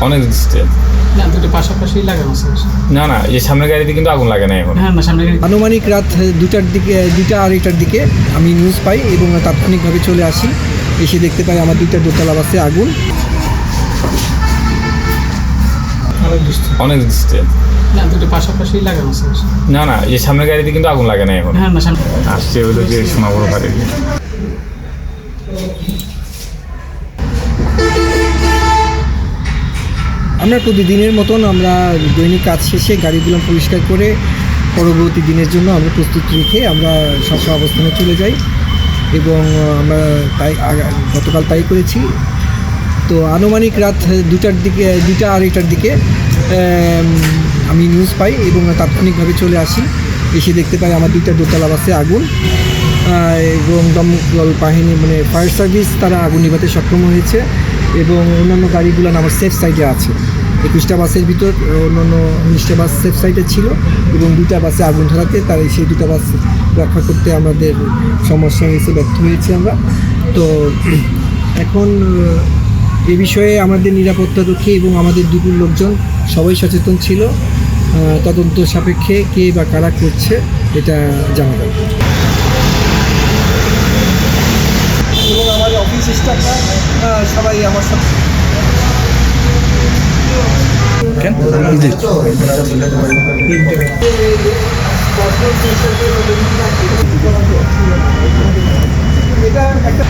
অনেক ডিস্টেন্স। না, দুটো পাশাপাশি লাগানো আছে। না না, এই সামনের গাড়িতে কিন্তু আগুন লাগে না এখন। হ্যাঁ, না সামনে গাড়ি। আনুমানিক রাত 2টার দিকে, 2টা আড়াইটার দিকে আমি নিউজ পাই এবং তাৎক্ষণিকভাবে চলে আসি। এসে দেখতে পাই আমার 2টা দোতলা বাসে আগুন। অনেক ডিস্টেন্স। না, দুটো পাশাপাশি লাগানো আছে। না না, এই সামনের গাড়িতে কিন্তু আগুন লাগে না এখন। হ্যাঁ, না সামনে আসছে হলো যে সোনাবড় বাড়ি। আমরা প্রতিদিনের মতন আমরা দৈনিক কাজ শেষে গাড়িগুলো পরিষ্কার করে পরবর্তী দিনের জন্য আমরা প্রস্তুত রেখে আমরা স্ব অবস্থানে চলে যাই এবং আমরা তাই গতকাল তাই করেছি। তো আনুমানিক রাত 2টার দিকে, 2টা আড়াইটার দিকে আমি নিউজ পাই এবং তাৎক্ষণিকভাবে চলে আসি। এসে দেখতে পাই আমার 2টা দোতলা বাসে আগুন এবং দমকল বাহিনী মানে ফায়ার সার্ভিস তারা আগুন নিভাতে সক্ষম হয়েছে এবং অন্যান্য গাড়িগুলো আমার সেফ সাইডে আছে। 21টা বাসের ভিতর অন্যান্য 19টা বাস সেফ সাইডে ছিল এবং 2টা বাসে আগুন ধরাতে তারা সেই 2টা বাস রক্ষা করতে আমাদের সমস্যা হয়েছে, ব্যর্থ হয়েছে আমরা। তো এখন এ বিষয়ে আমাদের নিরাপত্তারক্ষী এবং আমাদের দুপুর লোকজন সবাই সচেতন ছিল। তদন্ত সাপেক্ষে কে বা কারা করছে এটা জানা যাবে। এবং আমার অফিস স্টাফরা সবাই আমার সাথে এটা একটা